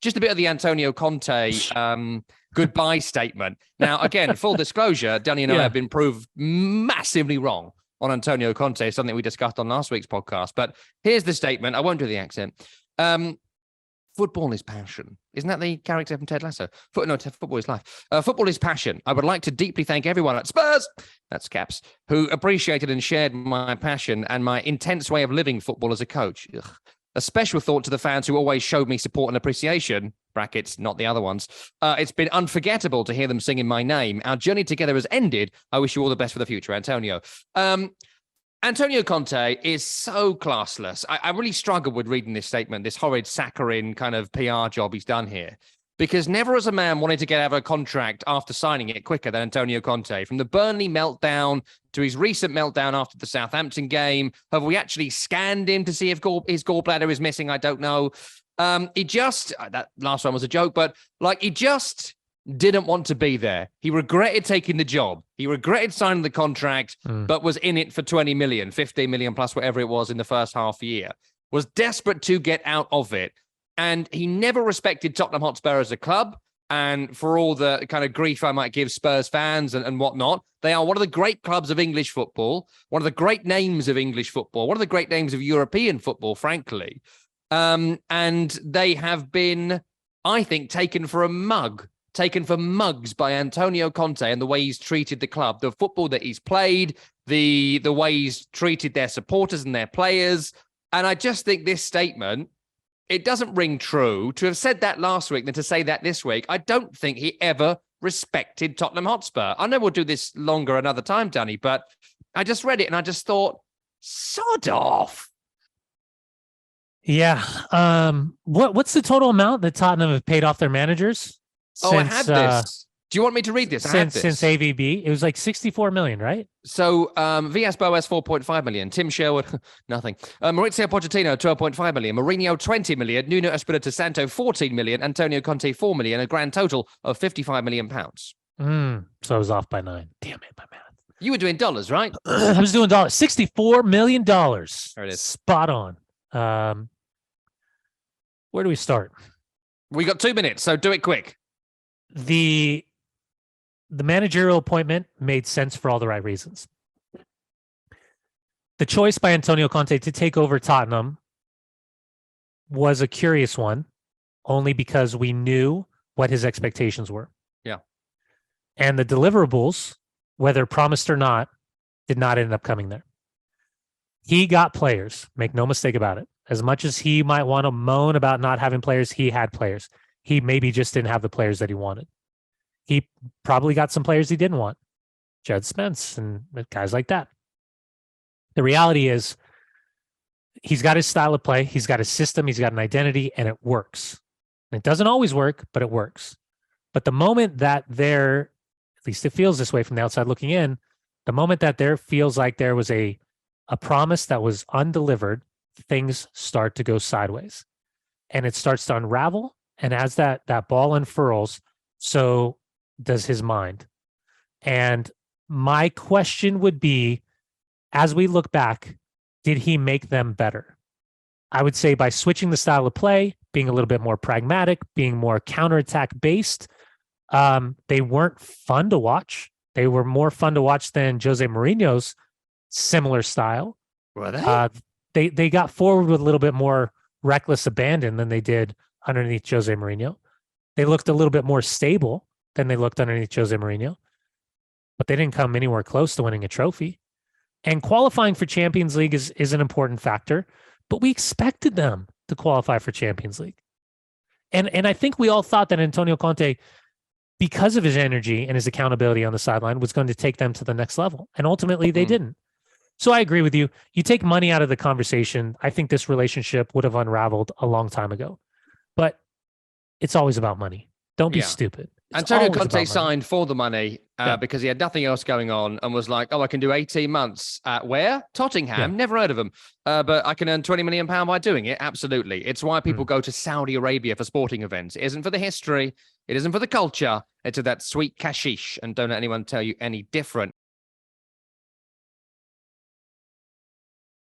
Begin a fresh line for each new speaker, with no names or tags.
just a bit of the Antonio Conte goodbye statement. Now, again, full disclosure, Danny and I have been proved massively wrong on Antonio Conte, something we discussed on last week's podcast. But here's the statement. I won't do the accent. Football is passion. Isn't that the character from Ted Lasso? Football is life. Football is passion. I would like to deeply thank everyone at Spurs, that's caps, who appreciated and shared my passion and my intense way of living football as a coach. Ugh. A special thought to the fans who always showed me support and appreciation, brackets, not the other ones. It's been unforgettable to hear them singing my name. Our journey together has ended. I wish you all the best for the future, Antonio. Antonio Conte is so classless. I really struggled with reading this statement, this horrid saccharine kind of PR job he's done here, because never has a man wanted to get out of a contract after signing it quicker than Antonio Conte. From the Burnley meltdown to his recent meltdown after the Southampton game, have we actually scanned him to see if his gallbladder is missing? I don't know. That last one was a joke, but he just didn't want to be there. He regretted taking the job. He regretted signing the contract, but was in it for 20 million, 15 million plus whatever it was in the first half year. Was desperate to get out of it. And he never respected Tottenham Hotspur as a club. And for all the kind of grief I might give Spurs fans and whatnot, they are one of the great clubs of English football, one of the great names of English football, one of the great names of European football, frankly. And they have been, I think, taken for mugs by Antonio Conte and the way he's treated the club, the football that he's played, the way he's treated their supporters and their players. And I just think this statement, it doesn't ring true. To have said that last week than to say that this week, I don't think he ever respected Tottenham Hotspur. I know we'll do this longer another time, Danny, but I just read it and I just thought, sod off.
Yeah. What's the total amount that Tottenham have paid off their managers?
I had this. Do you want me to read this?
Since AVB, it was like 64 million, right?
So Villas Boas 4.5 million, Tim Sherwood nothing, Maurizio Pochettino 12.5 million, Mourinho 20 million, Nuno Espirito Santo 14 million, Antonio Conte 4 million, a grand total of 55 million pounds.
So I was off by 9. Damn it, my math.
You were doing dollars, right?
I was doing dollars. $64 million. There
it is.
Spot on. Where do we start?
We got 2 minutes, so do it quick.
The managerial appointment made sense for all the right reasons. The choice by Antonio Conte to take over Tottenham was a curious one, only because we knew what his expectations were.
Yeah.
And the deliverables, whether promised or not, did not end up coming there. He got players, make no mistake about it. As much as he might want to moan about not having players, he had players. He maybe just didn't have the players that he wanted. He probably got some players he didn't want. Jed Spence and guys like that. The reality is he's got his style of play. He's got a system. He's got an identity, and it works. And it doesn't always work, but it works. But the moment that there, at least it feels this way from the outside looking in, the moment that there feels like there was a promise that was undelivered, things start to go sideways. And it starts to unravel. And as that ball unfurls, so does his mind. And my question would be, as we look back, did he make them better? I would say by switching the style of play, being a little bit more pragmatic, being more counterattack based, they weren't fun to watch. They were more fun to watch than Jose Mourinho's similar style.
Were they?
They got forward with a little bit more reckless abandon than they did underneath Jose Mourinho. They looked a little bit more stable than they looked underneath Jose Mourinho, but they didn't come anywhere close to winning a trophy. And qualifying for Champions League is an important factor, but we expected them to qualify for Champions League. And I think we all thought that Antonio Conte, because of his energy and his accountability on the sideline, was going to take them to the next level. And ultimately they didn't. So I agree with you. You take money out of the conversation, I think this relationship would have unraveled a long time ago. But it's always about money. Don't be stupid.
Antonio Conte signed for the money because he had nothing else going on and was like, I can do 18 months at where? Tottenham. Never heard of them. But I can earn £20 million by doing it. Absolutely. It's why people go to Saudi Arabia for sporting events. It isn't for the history. It isn't for the culture. It's for that sweet cashish. And don't let anyone tell you any different.